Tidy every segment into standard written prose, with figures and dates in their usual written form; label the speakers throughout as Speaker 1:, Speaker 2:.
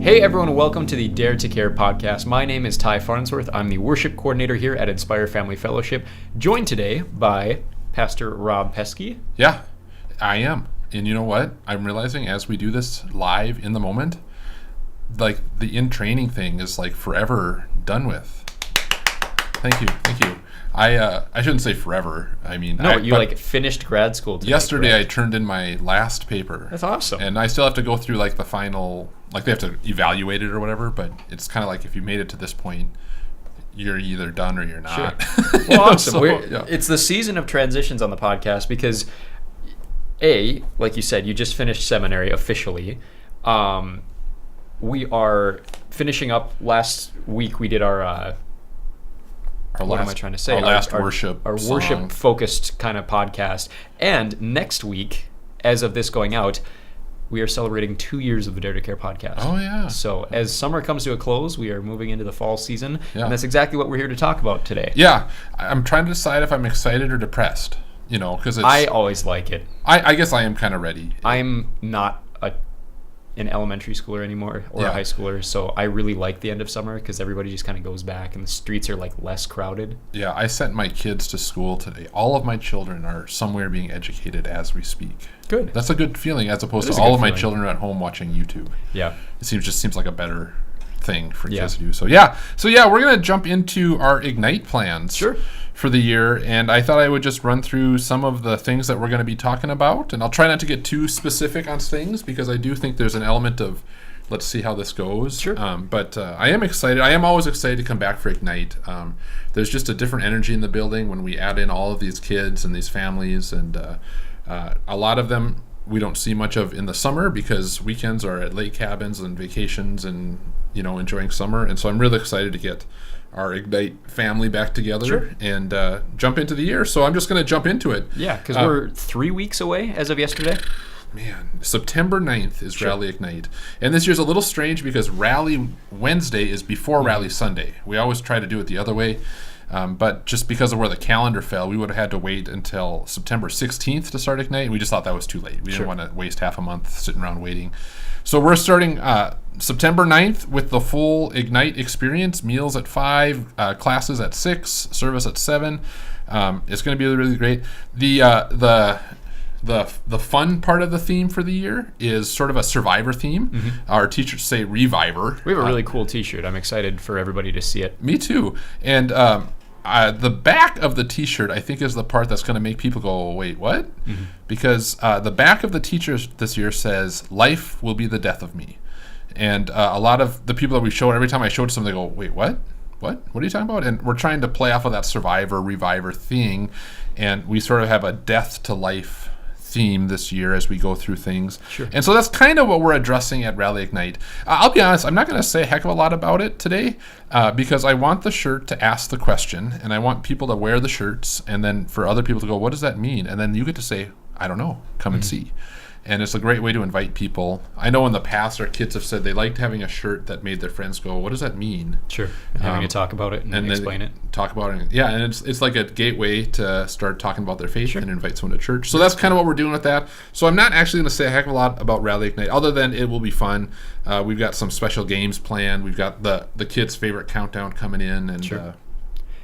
Speaker 1: Hey everyone, welcome to the Dare to Care podcast. My name is Ty Farnsworth. I'm the worship coordinator here at Inspire Family Fellowship, joined today by Pastor Rob Pesky.
Speaker 2: Yeah, I am. And you know what? I'm realizing as we do this live in the moment, like the in-training thing is like forever done with. Thank you. I shouldn't say forever. I mean,
Speaker 1: you finished grad school today,
Speaker 2: yesterday.
Speaker 1: correct?
Speaker 2: I turned in my last paper.
Speaker 1: That's awesome.
Speaker 2: And I still have to go through like the final, like they have to evaluate it or whatever. But it's kind of like if you made it to this point, you're either done or you're not.
Speaker 1: Sure. Well, awesome.
Speaker 2: So,
Speaker 1: It's the season of transitions on the podcast because, like you said, you just finished seminary officially. We are finishing up. Last week we did our worship focused kind of podcast. And next week, as of this going out, we are celebrating 2 years of the Dare to Care podcast.
Speaker 2: Oh, yeah.
Speaker 1: So as summer comes to a close, we are moving into the fall season.
Speaker 2: Yeah.
Speaker 1: And that's exactly what we're here to talk about today.
Speaker 2: Yeah. I'm trying to decide if I'm excited or depressed, because
Speaker 1: I always like it.
Speaker 2: I guess I am kind of ready.
Speaker 1: I'm not an elementary schooler anymore or a high schooler, so I really like the end of summer because everybody just kind of goes back and the streets are like less crowded.
Speaker 2: Yeah, I sent my kids to school today. All of my children are somewhere being educated as we speak.
Speaker 1: Good.
Speaker 2: That's a good feeling as opposed to all of my children are at home watching YouTube.
Speaker 1: Yeah.
Speaker 2: It seems like a better thing for kids to do. So we're going to jump into our Ignite plans.
Speaker 1: Sure.
Speaker 2: For the year, and I thought I would just run through some of the things that we're going to be talking about, and I'll try not to get too specific on things because I do think there's an element of let's see how this goes.
Speaker 1: Sure.
Speaker 2: But I am excited. I am always excited to come back for Ignite. There's just a different energy in the building when we add in all of these kids and these families, and a lot of them we don't see much of in the summer because weekends are at lake cabins and vacations and enjoying summer, and so I'm really excited to get our Ignite family back together and jump into the year. So I'm just going to jump into it.
Speaker 1: Yeah, because we're 3 weeks away as of yesterday.
Speaker 2: Man, September 9th is Rally Ignite. And this year's a little strange because Rally Wednesday is before Rally Sunday. We always try to do it the other way. But just because of where the calendar fell, we would have had to wait until September 16th to start Ignite. We just thought that was too late. We didn't want to waste half a month sitting around waiting. So we're starting September 9th with the full Ignite experience, meals at 5, classes at 6, service at 7. It's going to be really great. The fun part of the theme for the year is sort of a survivor theme. Mm-hmm. Our teachers say reviver.
Speaker 1: We have a really cool t-shirt. I'm excited for everybody to see it.
Speaker 2: Me too. And the back of the t-shirt, I think, is the part that's going to make people go, wait, what? Mm-hmm. Because the back of the t-shirt this year says, life will be the death of me. And a lot of the people that we showed, every time I showed something, they go, wait, what? What are you talking about? And we're trying to play off of that survivor, reviver thing. And we sort of have a death to life theme this year as we go through things.
Speaker 1: Sure.
Speaker 2: And so that's kind of what we're addressing at Rally Ignite. I'll be honest, I'm not going to say a heck of a lot about it today because I want the shirt to ask the question and I want people to wear the shirts and then for other people to go, what does that mean? And then you get to say, I don't know, come and see. And it's a great way to invite people. I know in the past our kids have said they liked having a shirt that made their friends go, what does that mean?
Speaker 1: Sure. And having to talk about it and explain it.
Speaker 2: Talk about it. Yeah, and it's like a gateway to start talking about their faith and invite someone to church. So that's kind of what we're doing with that. So I'm not actually going to say a heck of a lot about Rally Ignite other than it will be fun. We've got some special games planned. We've got the kids' favorite countdown coming in. And I think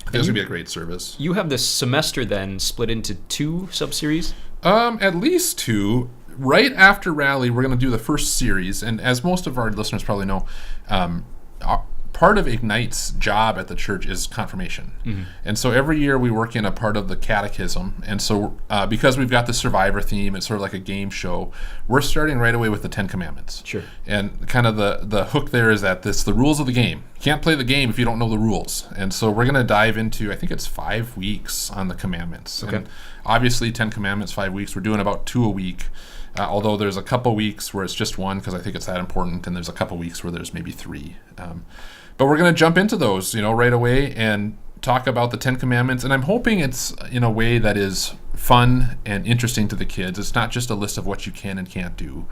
Speaker 2: it's going to be a great service.
Speaker 1: You have this semester then split into 2 sub-series?
Speaker 2: At least 2. Right after Rally, we're going to do the first series, and as most of our listeners probably know, part of Ignite's job at the church is confirmation. Mm-hmm. And so every year we work in a part of the catechism, and so because we've got the survivor theme, it's sort of like a game show, we're starting right away with the 10 Commandments.
Speaker 1: Sure.
Speaker 2: And kind of the hook there is that the rules of the game. You can't play the game if you don't know the rules. And so we're going to dive into, I think it's 5 weeks on the commandments.
Speaker 1: Okay.
Speaker 2: And obviously 10 Commandments, 5 weeks. We're doing about 2 a week. Although there's a couple weeks where it's just 1 because I think it's that important, and there's a couple weeks where there's maybe 3. But we're going to jump into those, right away and talk about the 10 Commandments. And I'm hoping it's in a way that is fun and interesting to the kids. It's not just a list of what you can and can't do.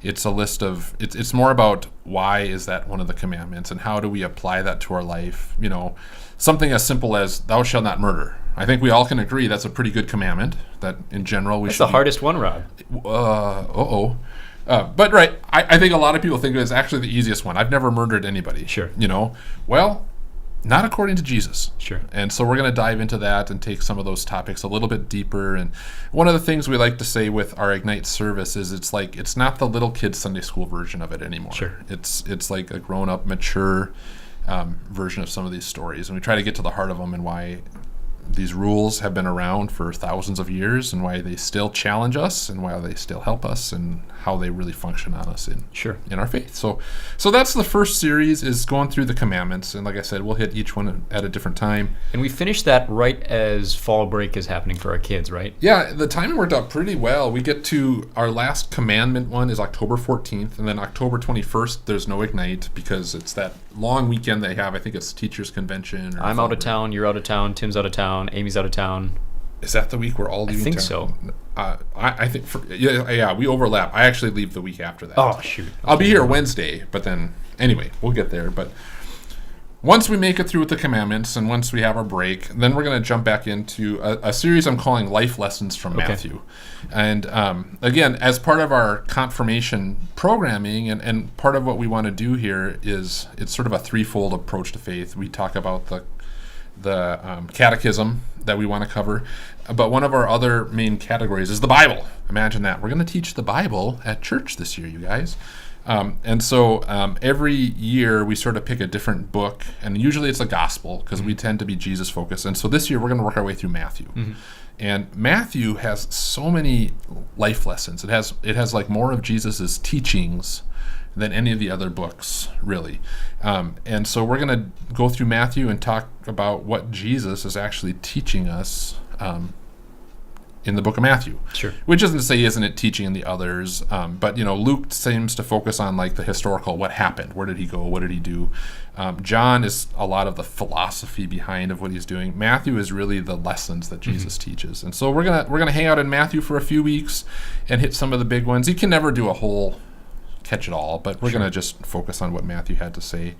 Speaker 2: It's a list of, it's more about why is that one of the commandments and how do we apply that to our life. Something as simple as thou shalt not murder. I think we all can agree that's a pretty good commandment that in general we should.
Speaker 1: That's the hardest one, Rob.
Speaker 2: But right, I think a lot of people think it's actually the easiest one. I've never murdered anybody.
Speaker 1: Sure.
Speaker 2: Well, not according to Jesus.
Speaker 1: Sure.
Speaker 2: And so we're going to dive into that and take some of those topics a little bit deeper. And one of the things we like to say with our Ignite service is it's not the little kid Sunday school version of it anymore.
Speaker 1: Sure.
Speaker 2: It's like a grown-up, mature version of some of these stories. And we try to get to the heart of them and why these rules have been around for thousands of years and why they still challenge us and why they still help us and how they really function on us in our faith. So that's the first series, is going through the commandments. And like I said, we'll hit each one at a different time.
Speaker 1: And we finished that right as fall break is happening for our kids, right?
Speaker 2: Yeah, the timing worked out pretty well. We get to our last commandment one is October 14th, and then October 21st, there's no Ignite because it's that long weekend they have. I think it's Teachers Convention.
Speaker 1: I'm out of town, you're out of town, Tim's out of town, Amy's out of town.
Speaker 2: Is that the week we're all leaving?
Speaker 1: I think
Speaker 2: town?
Speaker 1: so.
Speaker 2: I think we overlap. I actually leave the week after that.
Speaker 1: Oh, shoot.
Speaker 2: I'll be here Wednesday, but then anyway, we'll get there. But once we make it through with the commandments and once we have our break, then we're going to jump back into a series I'm calling Life Lessons from Matthew. And again, as part of our confirmation programming and part of what we want to do here is it's sort of a threefold approach to faith. We talk about the catechism that we want to cover, but one of our other main categories is the Bible. Imagine that. We're going to teach the Bible at church this year, you guys. And so every year we sort of pick a different book, and usually it's a gospel because we tend to be Jesus focused. And so this year we're going to work our way through Matthew. And Matthew has so many life lessons. It has like more of Jesus's teachings than any of the other books, really. And so we're going to go through Matthew and talk about what Jesus is actually teaching us in the book of Matthew.
Speaker 1: Sure.
Speaker 2: Which isn't to say isn't it teaching in the others, but Luke seems to focus on like the historical, what happened, where did he go, what did he do. John is a lot of the philosophy behind of what he's doing. Matthew is really the lessons that Jesus teaches. And so we're gonna hang out in Matthew for a few weeks and hit some of the big ones. You can never do a whole catch it all, but we're going to just focus on what Matthew had to say.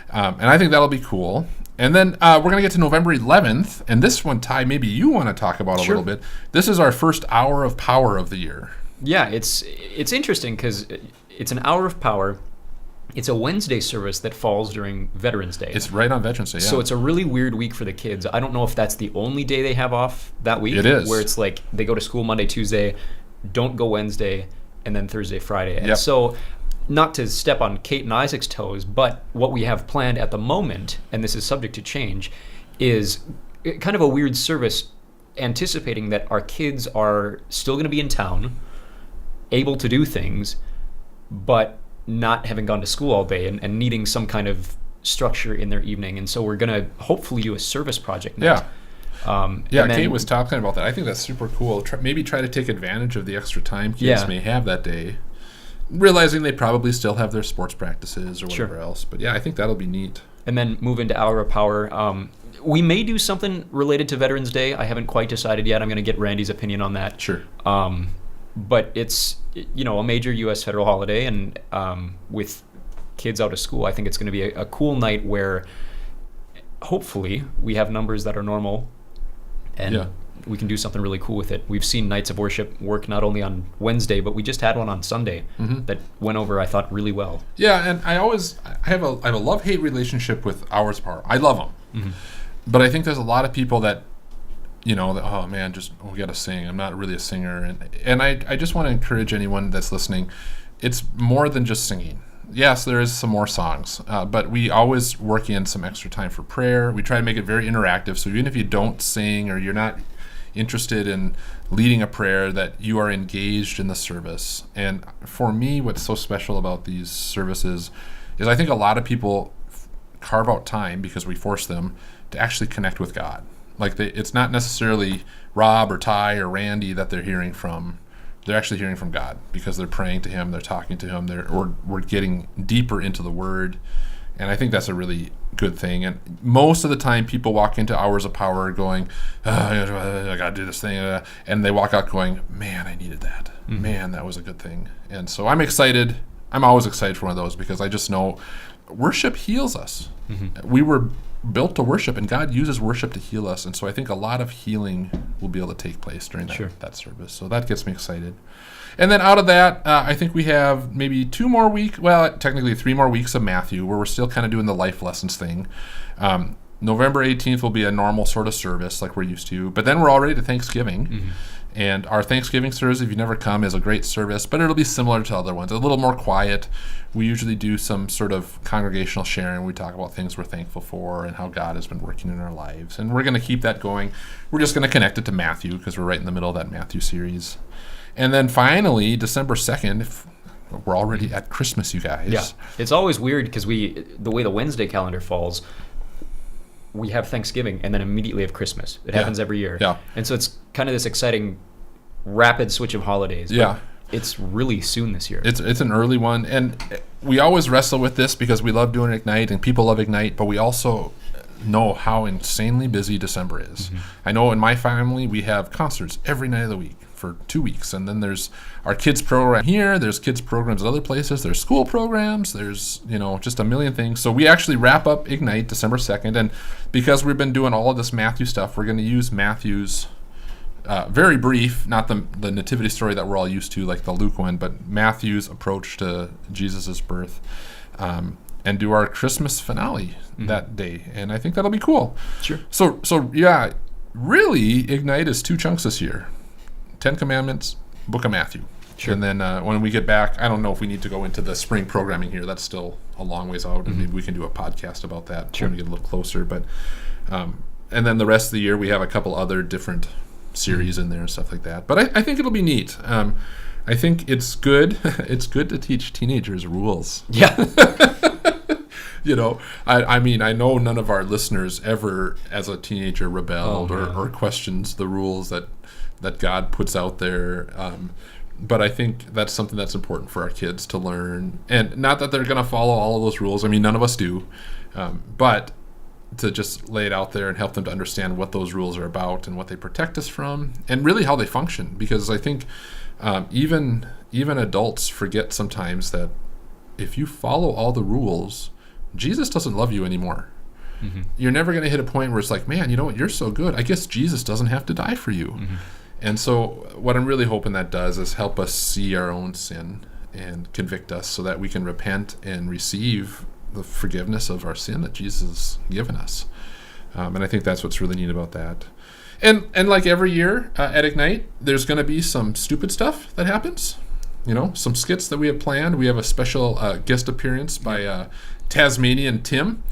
Speaker 2: And I think that'll be cool. And then we're going to get to November 11th. And this one, Ty, maybe you want to talk about a little bit. This is our first hour of power of the year.
Speaker 1: Yeah, it's interesting because it's an hour of power. It's a Wednesday service that falls during Veterans Day.
Speaker 2: It's right on Veterans Day, yeah.
Speaker 1: So it's a really weird week for the kids. I don't know if that's the only day they have off that week.
Speaker 2: It is.
Speaker 1: Where it's like they go to school Monday, Tuesday, don't go Wednesday, and then Thursday, Friday. And so, not to step on Kate and Isaac's toes, but what we have planned at the moment, and this is subject to change, is kind of a weird service anticipating that our kids are still going to be in town, able to do things, but not having gone to school all day and needing some kind of structure in their evening. And so we're going to hopefully do a service project night.
Speaker 2: Kate was talking about that. I think that's super cool. Maybe try to take advantage of the extra time kids may have that day, realizing they probably still have their sports practices or whatever else. But yeah, I think that'll be neat.
Speaker 1: And then move into Hour of Power. We may do something related to Veterans Day. I haven't quite decided yet. I'm going to get Randy's opinion on that.
Speaker 2: Sure.
Speaker 1: But it's a major U.S. federal holiday, and with kids out of school, I think it's going to be a cool night where hopefully we have numbers that are normal. And we can do something really cool with it. We've seen nights of worship work not only on Wednesday, but we just had one on Sunday that went over, I thought, really well. Yeah,
Speaker 2: and I have a love-hate relationship with Hours of Power. I love them. But I think there's a lot of people that, oh man, we got to sing. I'm not really a singer. And I just want to encourage anyone that's listening, it's more than just singing. Yes, there is some more songs, but we always work in some extra time for prayer. We try to make it very interactive, so even if you don't sing or you're not interested in leading a prayer, that you are engaged in the service. And for me, what's so special about these services is I think a lot of people carve out time, because we force them, to actually connect with God. Like it's not necessarily Rob or Ty or Randy that they're hearing from. They're actually hearing from God because they're praying to Him, they're talking to Him, we're getting deeper into the Word, and I think that's a really good thing. And most of the time, people walk into Hours of Power going, I got to do this thing, and they walk out going, man, I needed that. Man, that was a good thing. And so I'm excited I'm always excited for one of those because I just know worship heals us. We were built to worship, and God uses worship to heal us. And so I think a lot of healing will be able to take place during that service. So that gets me excited. And then out of that, I think we have maybe 2 more weeks, well, technically 3 more weeks of Matthew, where we're still kind of doing the life lessons thing. November 18th will be a normal sort of service like we're used to. But then we're already to Thanksgiving. And our Thanksgiving service, if you never come, is a great service, but it'll be similar to other ones. A little more quiet. We usually do some sort of congregational sharing. We talk about things we're thankful for and how God has been working in our lives. And we're going to keep that going. We're just going to connect it to Matthew because we're right in the middle of that Matthew series. And then finally, December 2nd, we're already at Christmas, you guys.
Speaker 1: Yeah. It's always weird because the way the Wednesday calendar falls, we have Thanksgiving and then immediately have Christmas. It happens every year.
Speaker 2: Yeah.
Speaker 1: And so it's kind of this exciting rapid switch of holidays.
Speaker 2: Yeah.
Speaker 1: It's really soon this year.
Speaker 2: It's an early one. And we always wrestle with this because we love doing Ignite and people love Ignite, but we also know how insanely busy December is. I know in my family we have concerts every night of the week for 2 weeks, and then there's our kids program here, there's kids programs at other places, there's school programs, there's just a million things. So we actually wrap up Ignite December 2nd, and because we've been doing all of this Matthew stuff, we're going to use Matthew's very brief, not the nativity story that we're all used to like the Luke one, but Matthew's approach to Jesus's birth, and do our Christmas finale that day, and I think that'll be cool.
Speaker 1: Sure.
Speaker 2: So yeah, really Ignite is 2 chunks this year. 10 Commandments, Book of Matthew. Sure. And then when we get back, I don't know if we need to go into the spring programming here. That's still a long ways out, and maybe we can do a podcast about that when we get a little closer. But and then the rest of the year, we have a couple other different series in there and stuff like that. But I think it'll be neat. I think it's good. It's good to teach teenagers rules.
Speaker 1: Yeah.
Speaker 2: I mean, I know none of our listeners ever, as a teenager, rebelled or questions the rules that God puts out there. But I think that's something that's important for our kids to learn. And not that they're going to follow all of those rules. I mean, none of us do. But to just lay it out there and help them to understand what those rules are about and what they protect us from and really how they function. Because I think even adults forget sometimes that if you follow all the rules, Jesus doesn't love you anymore. You're never going to hit a point where it's like, man, you know what? You're so good. I guess Jesus doesn't have to die for you. And so what I'm really hoping that does is help us see our own sin and convict us so that we can repent and receive the forgiveness of our sin that Jesus has given us. And I think that's what's really neat about that. And like every year at Ignite, there's going to be some stupid stuff that happens. Some skits that we have planned. We have a special guest appearance by Tasmanian Tim,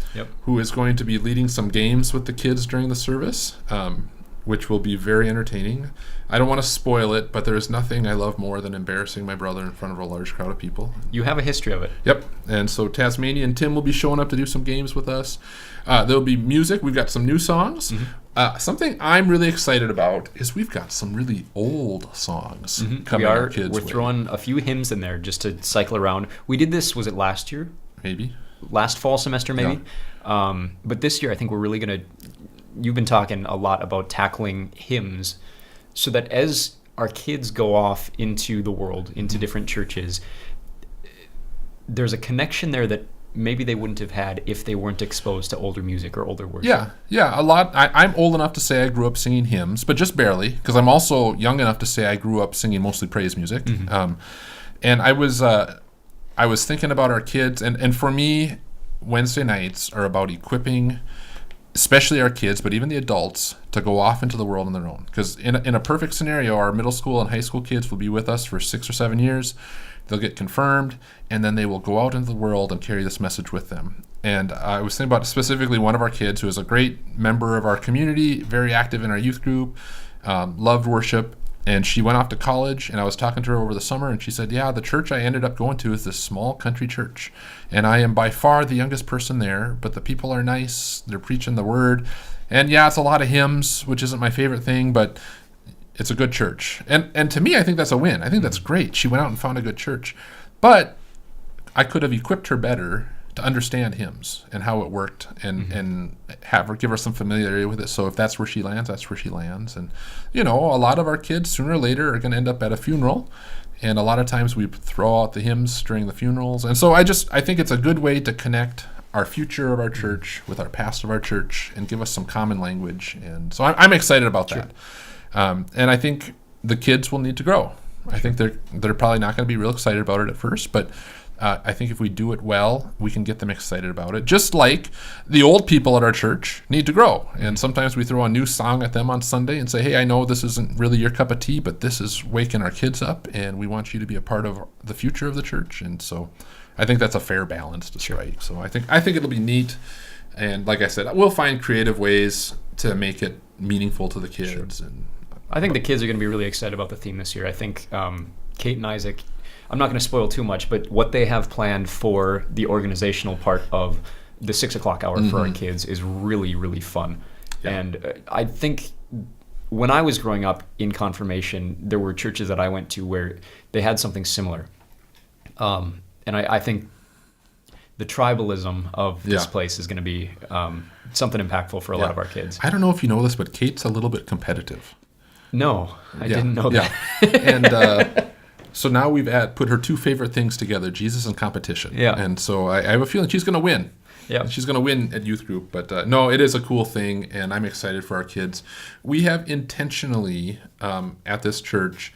Speaker 2: who is going to be leading some games with the kids during the service, which will be very entertaining. I don't want to spoil it, but there is nothing I love more than embarrassing my brother in front of a large crowd of people.
Speaker 1: You have a history of it.
Speaker 2: Yep. And so Tasmanian Tim will be showing up to do some games with us. There'll be music. We've got some new songs. Something I'm really excited about is we've got some really old songs coming our kids'
Speaker 1: We're throwing a few hymns in there just to cycle around. We did this, was it last year?
Speaker 2: Maybe.
Speaker 1: Last fall semester, maybe. Yeah. But this year, I think we're really going to... You've been talking a lot about tackling hymns so that as our kids go off into the world, into different churches, there's a connection there that maybe they wouldn't have had if they weren't exposed to older music or older worship.
Speaker 2: Yeah, a lot. I'm old enough to say I grew up singing hymns, but just barely, because I'm also young enough to say I grew up singing mostly praise music. And I was thinking about our kids, and for me, Wednesday nights are about equipping especially our kids, but even the adults, to go off into the world on their own. Because in a perfect scenario, our middle school and high school kids will be with us for 6 or 7 years. They'll get confirmed, and then they will go out into the world and carry this message with them. And I was thinking about specifically one of our kids who is a great member of our community, very active in our youth group, loved worship, and she went off to college, and I was talking to her over the summer, and she said, yeah, the church I ended up going to is this small country church, and I am by far the youngest person there, but the people are nice, they're preaching the word, and yeah, it's a lot of hymns, which isn't my favorite thing, but it's a good church. And to me, I think that's a win. I think that's great. She went out and found a good church. But I could have equipped her better to understand hymns and how it worked and have her, give her some familiarity with it. So if that's where she lands, that's where she lands. And, a lot of our kids sooner or later are going to end up at a funeral. And a lot of times we throw out the hymns during the funerals. And so I think it's a good way to connect our future of our church with our past of our church and give us some common language. And so I'm excited about that. And I think the kids will need to grow. I think they're probably not going to be real excited about it at first, but I think if we do it well, we can get them excited about it. Just like the old people at our church need to grow. And sometimes we throw a new song at them on Sunday and say, hey, I know this isn't really your cup of tea, but this is waking our kids up, and we want you to be a part of the future of the church. And so I think that's a fair balance to strike. So I think it'll be neat. And like I said, we'll find creative ways to make it meaningful to the kids.
Speaker 1: Sure. And I think the kids are going to be really excited about the theme this year. I think Kate and Isaac, I'm not going to spoil too much, but what they have planned for the organizational part of the 6 o'clock hour for our kids is really, really fun. Yeah. And I think when I was growing up in confirmation, there were churches that I went to where they had something similar. And I think the tribalism of this place is going to be something impactful for a lot of our kids.
Speaker 2: I don't know if you know this, but Kate's a little bit competitive.
Speaker 1: No, I didn't know that.
Speaker 2: And so now we've put her two favorite things together, Jesus and competition. Yeah. And so I have a feeling she's going to win. Yeah. She's going to win at youth group. But no, it is a cool thing, and I'm excited for our kids. We have intentionally, at this church,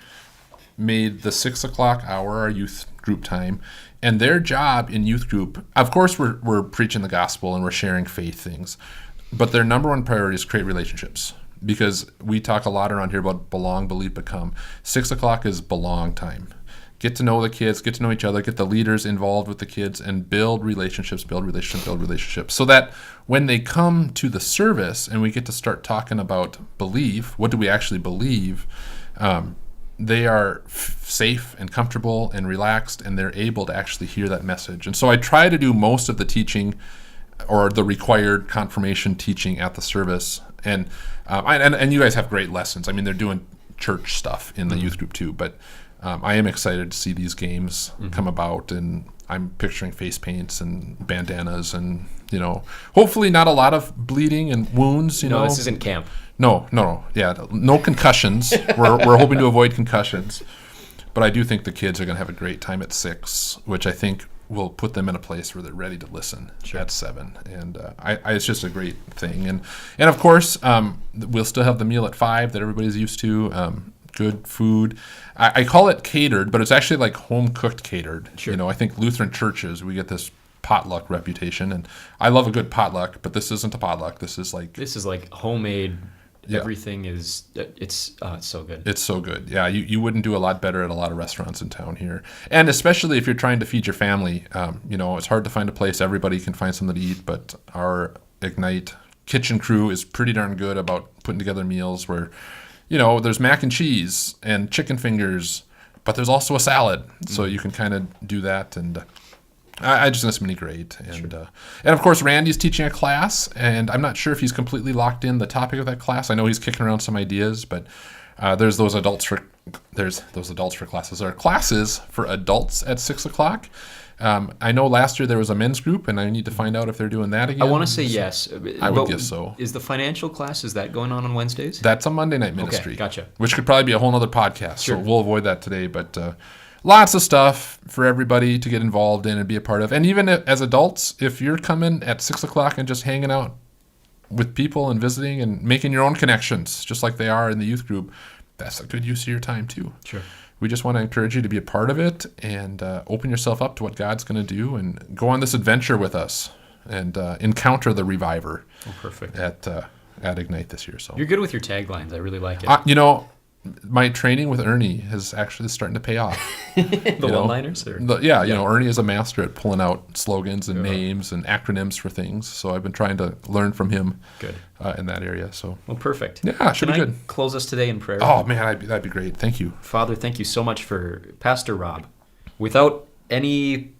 Speaker 2: made the 6 o'clock hour our youth group time. And their job in youth group, of course, we're preaching the gospel and we're sharing faith things. But their number one priority is create relationships. Because we talk a lot around here about belong, believe, become. 6 o'clock is belong time. Get to know the kids, get to know each other, get the leaders involved with the kids, and build relationships. So that when they come to the service and we get to start talking about belief, what do we actually believe, they are safe and comfortable and relaxed, and they're able to actually hear that message. And so I try to do most of the teaching or the required confirmation teaching at the service. And you guys have great lessons. I mean, they're doing church stuff in the youth group too. But I am excited to see these games come about, and I'm picturing face paints and bandanas, and hopefully not a lot of bleeding and wounds.
Speaker 1: No, this isn't camp.
Speaker 2: No, yeah, no concussions. we're hoping to avoid concussions, but I do think the kids are going to have a great time at 6, which I think will put them in a place where they're ready to listen at 7. And it's just a great thing. And of course, we'll still have the meal at 5 that everybody's used to. Good food. I call it catered, but it's actually like home-cooked catered. Sure. I think Lutheran churches, we get this potluck reputation. And I love a good potluck, but this isn't a potluck. This is like homemade. Yeah. Everything is, it's so good. It's so good. Yeah, you wouldn't do a lot better at a lot of restaurants in town here. And especially if you're trying to feed your family, it's hard to find a place everybody can find something to eat, but our Ignite kitchen crew is pretty darn good about putting together meals where, there's mac and cheese and chicken fingers, but there's also a salad. So you can kind of do that, and I just think it's been great. And and of course, Randy's teaching a class, and I'm not sure if he's completely locked in the topic of that class. I know he's kicking around some ideas, but there's those adults for classes. There are classes for adults at 6 o'clock. I know last year there was a men's group, and I need to find out if they're doing that again.
Speaker 1: I want to say yes.
Speaker 2: I would guess so.
Speaker 1: Is the financial class, is that going on Wednesdays?
Speaker 2: That's a Monday night ministry.
Speaker 1: Okay, gotcha.
Speaker 2: Which could probably be a whole other podcast, so we'll avoid that today. But lots of stuff for everybody to get involved in and be a part of. And even as adults, if you're coming at 6 o'clock and just hanging out with people and visiting and making your own connections, just like they are in the youth group, that's a good use of your time too. Sure. We just want to encourage you to be a part of it and open yourself up to what God's going to do and go on this adventure with us and encounter the Reviver. Oh, perfect. At Ignite this year. So
Speaker 1: you're good with your taglines. I really like it.
Speaker 2: My training with Ernie is actually starting to pay off.
Speaker 1: The one-liners?
Speaker 2: Ernie is a master at pulling out slogans and names and acronyms for things. So I've been trying to learn from him in that area. So
Speaker 1: well, perfect.
Speaker 2: Yeah, should be good.
Speaker 1: Can I close us today in prayer?
Speaker 2: Oh, man, that'd be great. Thank you.
Speaker 1: Father, thank you so much for Pastor Rob. Without any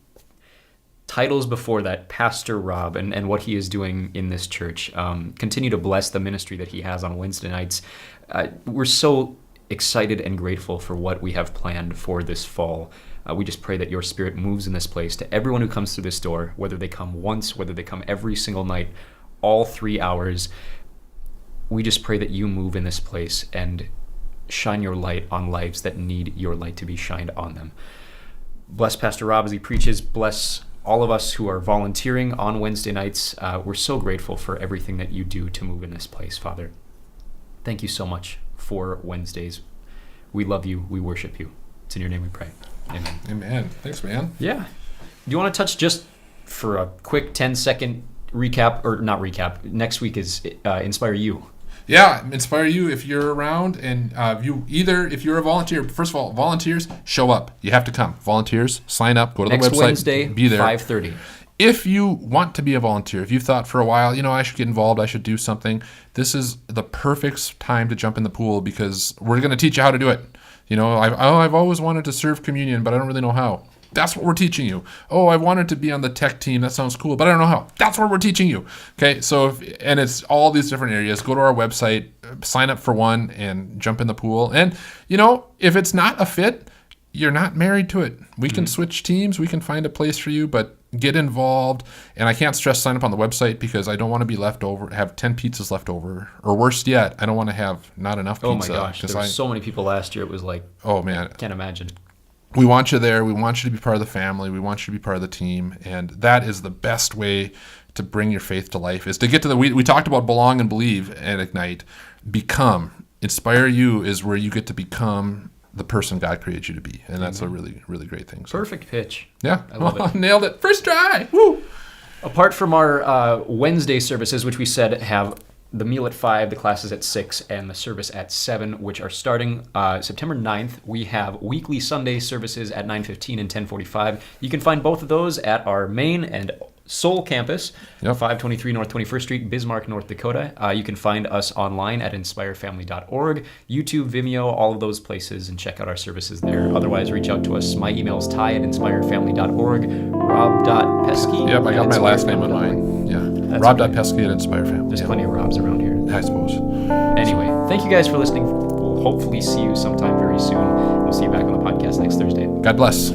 Speaker 1: titles before that, Pastor Rob and what he is doing in this church, continue to bless the ministry that he has on Wednesday nights. We're so excited and grateful for what we have planned for this fall. We just pray that your Spirit moves in this place to everyone who comes through this door, whether they come once, whether they come every single night, all 3 hours. We just pray that you move in this place and shine your light on lives that need your light to be shined on them. Bless Pastor Rob as he preaches. Bless all of us who are volunteering on Wednesday nights. We're so grateful for everything that you do to move in this place, Father. Thank you so much for Wednesdays. We love you. We worship you. It's in your name we pray. Amen.
Speaker 2: Amen. Thanks, man.
Speaker 1: Yeah. Do you want to touch just for a quick 10-second recap, or not recap? Next week is Inspire You.
Speaker 2: Yeah, Inspire You if you're around, and if you're a volunteer. First of all, volunteers, show up. You have to come. Volunteers, sign up. Go to the website.
Speaker 1: Next Wednesday,
Speaker 2: be there.
Speaker 1: 5:30.
Speaker 2: If you want to be a volunteer, if you've thought for a while, I should get involved, I should do something, this is the perfect time to jump in the pool, because we're going to teach you how to do it. I've always wanted to serve communion, but I don't really know how. That's what we're teaching you. Oh, I wanted to be on the tech team. That sounds cool, but I don't know how. That's what we're teaching you. Okay, so and it's all these different areas. Go to our website, sign up for one, and jump in the pool. And, if it's not a fit, you're not married to it. We can switch teams. We can find a place for you, but get involved. And I can't stress sign up on the website, because I don't want to be left over, have 10 pizzas left over. Or worse yet, I don't want to have not enough pizza.
Speaker 1: Oh my gosh, there were so many people last year. It was like,
Speaker 2: oh man,
Speaker 1: I can't imagine.
Speaker 2: We want you there. We want you to be part of the family. We want you to be part of the team. And that is the best way to bring your faith to life, is to get to we talked about belong and believe at Ignite. Become. Inspire You is where you get to become the person God created you to be. And that's a really, really great thing. So.
Speaker 1: Perfect pitch.
Speaker 2: Yeah.
Speaker 1: I love it.
Speaker 2: Nailed it. First try. Woo!
Speaker 1: Apart from our Wednesday services, which we said have the meal at 5, the classes at 6, and the service at 7, which are starting September 9th. We have weekly Sunday services at 9:15 and 10:45. You can find both of those at our main and Seoul campus, 523 North 21st Street, Bismarck, North Dakota. You can find us online at inspirefamily.org, YouTube, Vimeo, all of those places, and check out our services there. Otherwise, reach out to us. My email is ty@inspirefamily.org, rob.pesky.
Speaker 2: Yep, I got my last name on mine. Yeah, rob.pesky at inspirefamily.
Speaker 1: There's plenty of Robs around here.
Speaker 2: I suppose.
Speaker 1: Anyway, thank you guys for listening. We'll hopefully see you sometime very soon. We'll see you back on the podcast next Thursday.
Speaker 2: God bless.